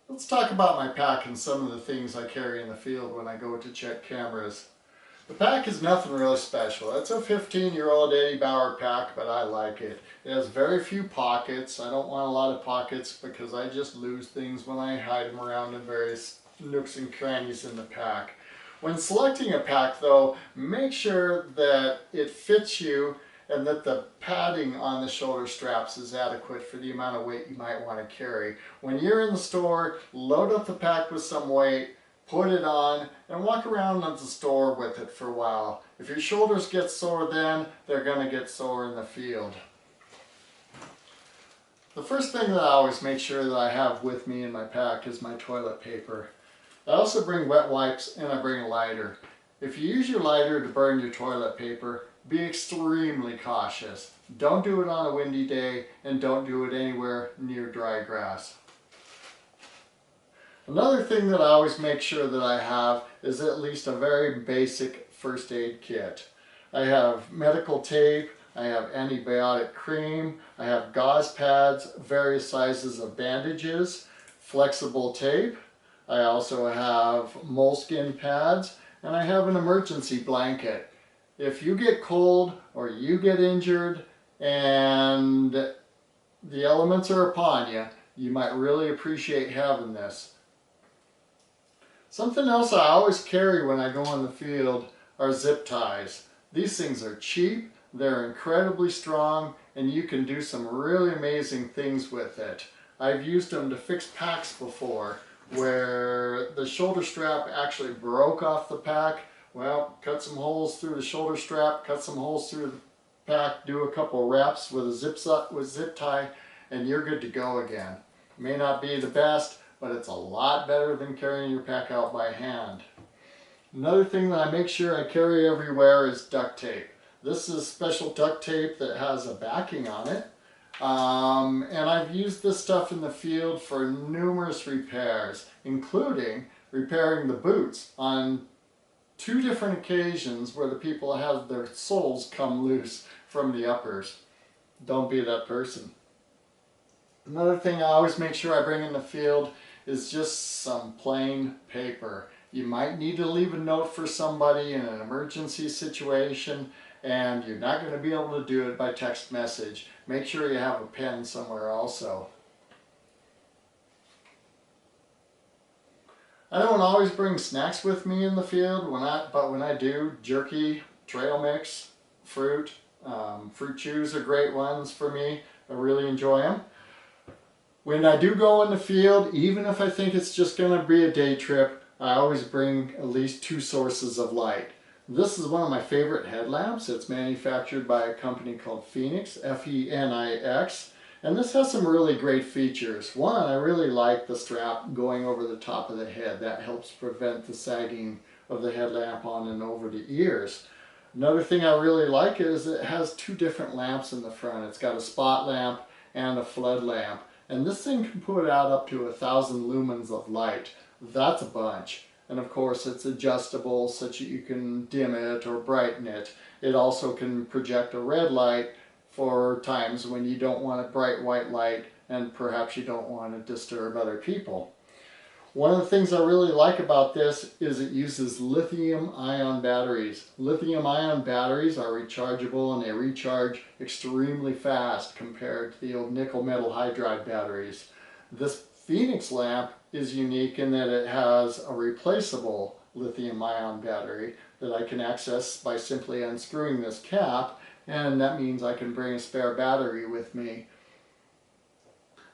Let's talk about my pack and some of the things I carry in the field when I go to check cameras. The pack is nothing really special. It's a 15-year-old Eddie Bauer pack, but I like it. It has very few pockets. I don't want a lot of pockets because I just lose things when I hide them around in various nooks and crannies in the pack. When selecting a pack though, make sure that it fits you and that the padding on the shoulder straps is adequate for the amount of weight you might want to carry. When you're in the store, load up the pack with some weight, put it on, and walk around the store with it for a while. If your shoulders get sore then, they're going to get sore in the field. The first thing that I always make sure that I have with me in my pack is my toilet paper. I also bring wet wipes and I bring a lighter. If you use your lighter to burn your toilet paper, be extremely cautious. Don't do it on a windy day and don't do it anywhere near dry grass. Another thing that I always make sure that I have is at least a very basic first aid kit. I have medical tape, I have antibiotic cream, I have gauze pads, various sizes of bandages, flexible tape. I also have moleskin pads, and I have an emergency blanket. If you get cold or you get injured and the elements are upon you, you might really appreciate having this. Something else I always carry when I go on the field are zip ties. These things are cheap, they're incredibly strong, and you can do some really amazing things with it. I've used them to fix packs before, where the shoulder strap actually broke off the pack. Well, cut some holes through the shoulder strap, cut some holes through the pack, do a couple wraps with a zip tie, and you're good to go again. It may not be the best, but it's a lot better than carrying your pack out by hand. Another thing that I make sure I carry everywhere is duct tape. This is special duct tape that has a backing on it. And I've used this stuff in the field for numerous repairs, including repairing the boots on 2 different occasions where the people have their soles come loose from the uppers. Don't be that person. Another thing I always make sure I bring in the field is just some plain paper. You might need to leave a note for somebody in an emergency situation, and you're not going to be able to do it by text message. Make sure you have a pen somewhere also. I don't always bring snacks with me in the field, but when I do, jerky, trail mix, fruit. Fruit chews are great ones for me. I really enjoy them. When I do go in the field, even if I think it's just going to be a day trip, I always bring at least 2 sources of light. This is one of my favorite headlamps. It's manufactured by a company called Phoenix, F-E-N-I-X. And this has some really great features. One, I really like the strap going over the top of the head. That helps prevent the sagging of the headlamp on and over the ears. Another thing I really like is it has 2 different lamps in the front. It's got a spot lamp and a flood lamp. And this thing can put out up to 1,000 lumens of light. That's a bunch. And of course it's adjustable such that you can dim it or brighten it. It also can project a red light for times when you don't want a bright white light and perhaps you don't want to disturb other people. One of the things I really like about this is it uses lithium-ion batteries. Lithium-ion batteries are rechargeable and they recharge extremely fast compared to the old nickel metal hydride batteries. This Phoenix lamp is unique in that it has a replaceable lithium-ion battery that I can access by simply unscrewing this cap, and that means I can bring a spare battery with me.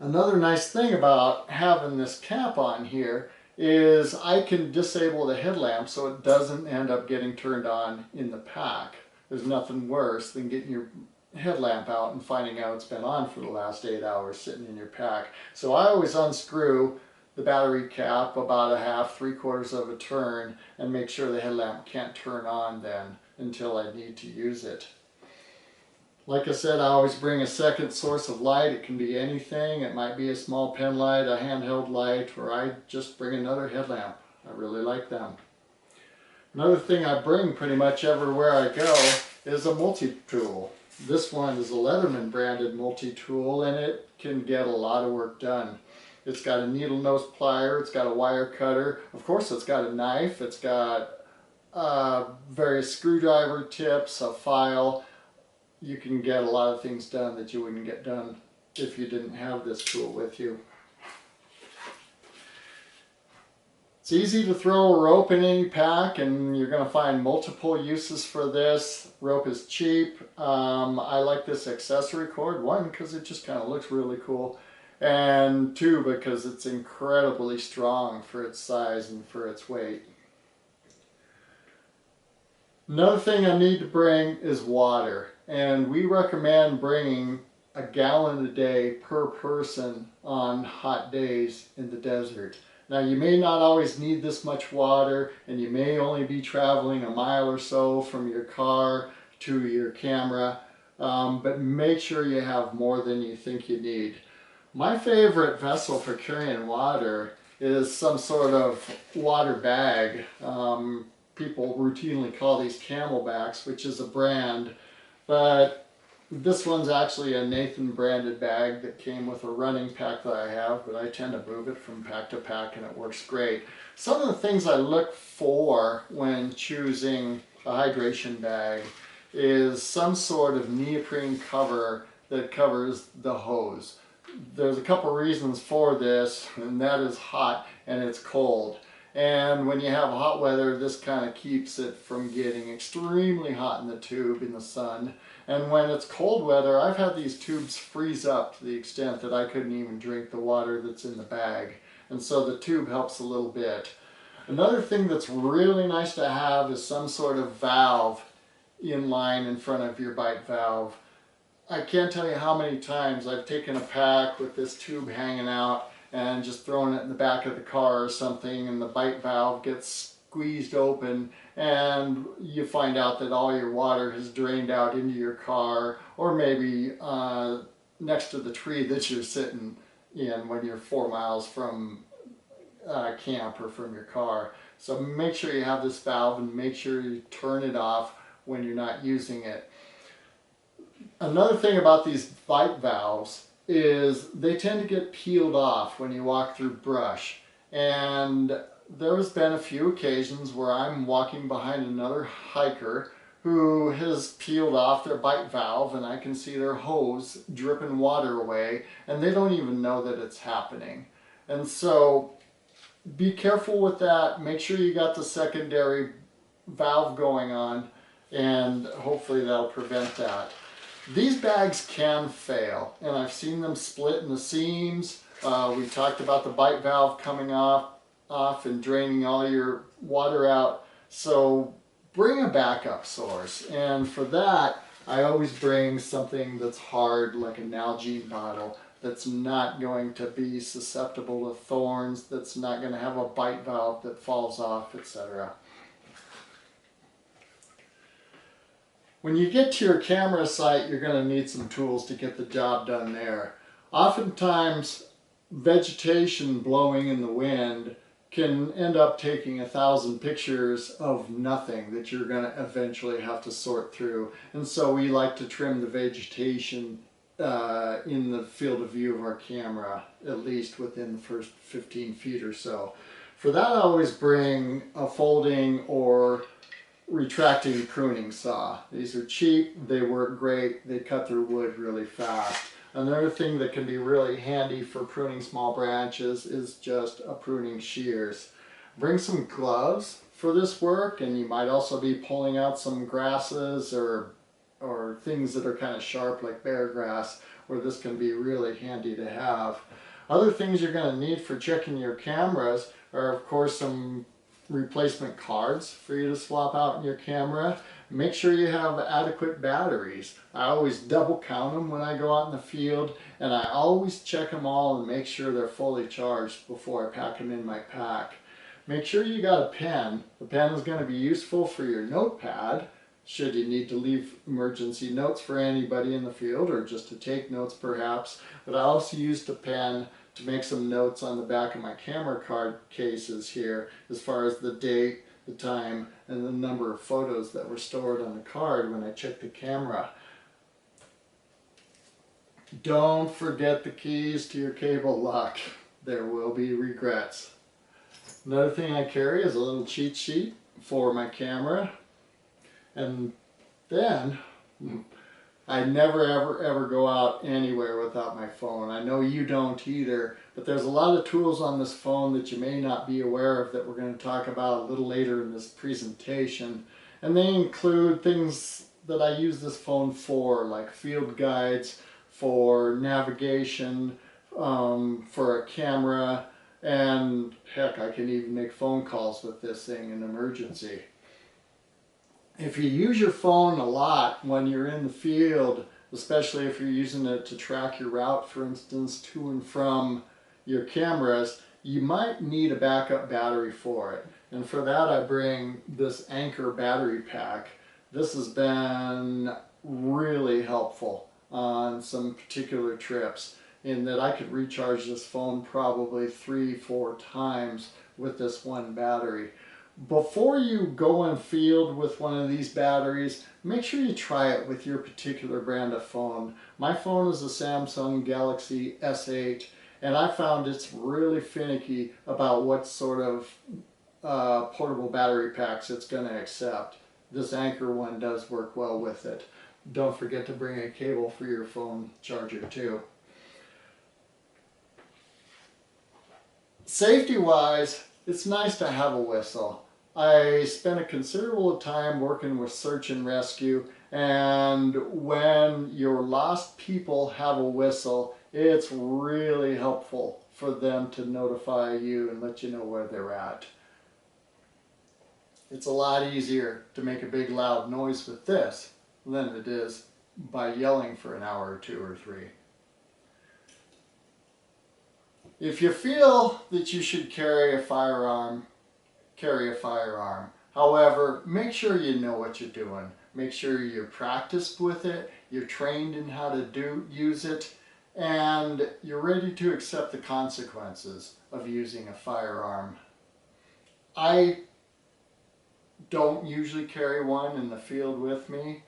Another nice thing about having this cap on here is I can disable the headlamp so it doesn't end up getting turned on in the pack. There's nothing worse than getting your headlamp out and finding out it's been on for the last 8 hours sitting in your pack. So I always unscrew the battery cap about a half, 3/4 of a turn and make sure the headlamp can't turn on then until I need to use it. Like I said, I always bring a second source of light. It can be anything. It might be a small pen light, a handheld light, or I just bring another headlamp. I really like them. Another thing I bring pretty much everywhere I go is a multi-tool. This one is a Leatherman branded multi-tool and it can get a lot of work done. It's got a needle nose plier, it's got a wire cutter, of course it's got a knife, it's got various screwdriver tips, a file. You can get a lot of things done that you wouldn't get done if you didn't have this tool with you. It's easy to throw a rope in any pack, and you're going to find multiple uses for this. Rope is cheap. I like this accessory cord, one, because it just kind of looks really cool, and two, because it's incredibly strong for its size and for its weight. Another thing I need to bring is water, and we recommend bringing a gallon a day per person on hot days in the desert. Now, you may not always need this much water, and you may only be traveling a mile or so from your car to your camera, but make sure you have more than you think you need. My favorite vessel for carrying water is some sort of water bag. People routinely call these Camelbacks, which is a brand, but this one's actually a Nathan branded bag that came with a running pack that I have, but I tend to move it from pack to pack and it works great. Some of the things I look for when choosing a hydration bag is some sort of neoprene cover that covers the hose. There's a couple reasons for this, and that is hot and it's cold. And when you have hot weather, this kind of keeps it from getting extremely hot in the tube in the sun. And when it's cold weather, I've had these tubes freeze up to the extent that I couldn't even drink the water that's in the bag. And so the tube helps a little bit. Another thing that's really nice to have is some sort of valve in line in front of your bite valve. I can't tell you how many times I've taken a pack with this tube hanging out and just thrown it in the back of the car or something, and the bite valve gets squeezed open, and you find out that all your water has drained out into your car, or maybe next to the tree that you're sitting in when you're 4 miles from camp or from your car. So make sure you have this valve, and make sure you turn it off when you're not using it. Another thing about these bite valves is they tend to get peeled off when you walk through brush, and there's been a few occasions where I'm walking behind another hiker who has peeled off their bite valve, and I can see their hose dripping water away, and they don't even know that it's happening. And so be careful with that. Make sure you got the secondary valve going on, and hopefully that'll prevent that. These bags can fail, and I've seen them split in the seams. We talked about the bite valve coming off and draining all your water out. So bring a backup source, and for that I always bring something that's hard, like a Nalgene bottle, that's not going to be susceptible to thorns, that's not going to have a bite valve that falls off, etc. When you get to your camera site, you're going to need some tools to get the job done there. Oftentimes, vegetation blowing in the wind can end up taking 1,000 pictures of nothing that you're going to eventually have to sort through. And so we like to trim the vegetation in the field of view of our camera, at least within the first 15 feet or so. For that, I always bring a folding or retracting pruning saw. These are cheap, they work great, they cut through wood really fast. Another thing that can be really handy for pruning small branches is just a pruning shears. Bring some gloves for this work, and you might also be pulling out some grasses or things that are kind of sharp like bear grass, where this can be really handy to have. Other things you're going to need for checking your cameras are, of course, some replacement cards for you to swap out in your camera. Make sure you have adequate batteries. I always double count them when I go out in the field, and I always check them all and make sure they're fully charged before I pack them in my pack. Make sure you got a pen. The pen is going to be useful for your notepad, should you need to leave emergency notes for anybody in the field, or just to take notes perhaps. But I also used a pen to make some notes on the back of my camera card cases here, as far as the date, the time, and the number of photos that were stored on the card when I checked the camera. Don't forget the keys to your cable lock. there will be regrets. Another thing I carry is a little cheat sheet for my camera. And then I never ever go out anywhere without my phone. I know you don't either, but there's a lot of tools on this phone that you may not be aware of that we're going to talk about a little later in this presentation. And they include things that I use this phone for, like field guides, for navigation, for a camera, and heck, I can even make phone calls with this thing in emergency. If you use your phone a lot when you're in the field, especially if you're using it to track your route, for instance, to and from your cameras, you might need a backup battery for it. And for that I bring this Anchor battery pack. This has been really helpful on some particular trips in that I could recharge this phone probably 3-4 times with this one battery. Before you go in field with one of these batteries, make sure you try it with your particular brand of phone. My phone is a Samsung Galaxy S8, and I found it's really finicky about what sort of portable battery packs it's going to accept. This Anchor one does work well with it. Don't forget to bring a cable for your phone charger too. Safety-wise, it's nice to have a whistle. I spent a considerable time working with search and rescue, and when your lost people have a whistle, it's really helpful for them to notify you and let you know where they're at. It's a lot easier to make a big loud noise with this than it is by yelling for an hour or 2 or 3. If you feel that you should carry a firearm, carry a firearm. However, make sure you know what you're doing. Make sure you're practiced with it, you're trained in how to use it, and you're ready to accept the consequences of using a firearm. I don't usually carry one in the field with me.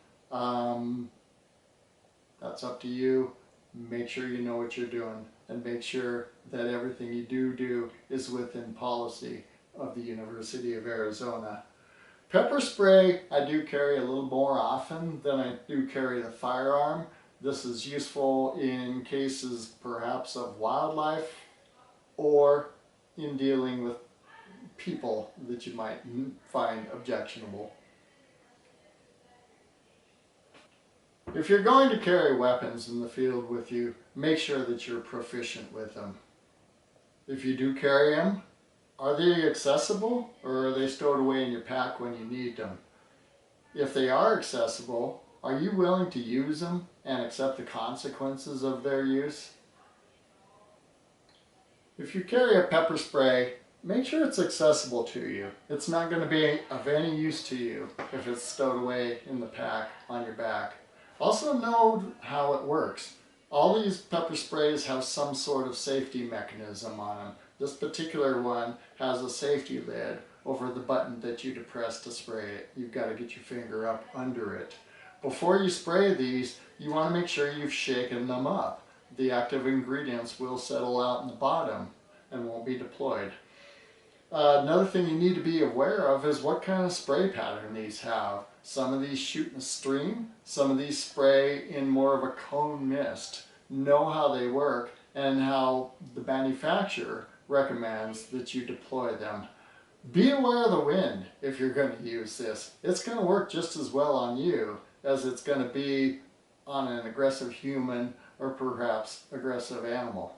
That's up to you. Make sure you know what you're doing, and make sure that everything you do is within policy of the University of Arizona. Pepper spray I do carry a little more often than I do carry the firearm. This is useful in cases perhaps of wildlife or in dealing with people that you might find objectionable. If you're going to carry weapons in the field with you, make sure that you're proficient with them. If you do carry them, are they accessible, or are they stored away in your pack when you need them? If they are accessible, are you willing to use them and accept the consequences of their use? If you carry a pepper spray, make sure it's accessible to you. It's not going to be of any use to you if it's stowed away in the pack on your back. Also know how it works. All these pepper sprays have some sort of safety mechanism on them. This particular one has a safety lid over the button that you depress to spray it. You've got to get your finger up under it. Before you spray these, you want to make sure you've shaken them up. The active ingredients will settle out in the bottom and won't be deployed. Another thing you need to be aware of is what kind of spray pattern these have. Some of these shoot in a stream, some of these spray in more of a cone mist. Know how they work and how the manufacturer recommends that you deploy them. Be aware of the wind if you're going to use this. It's going to work just as well on you as it's going to be on an aggressive human or perhaps aggressive animal.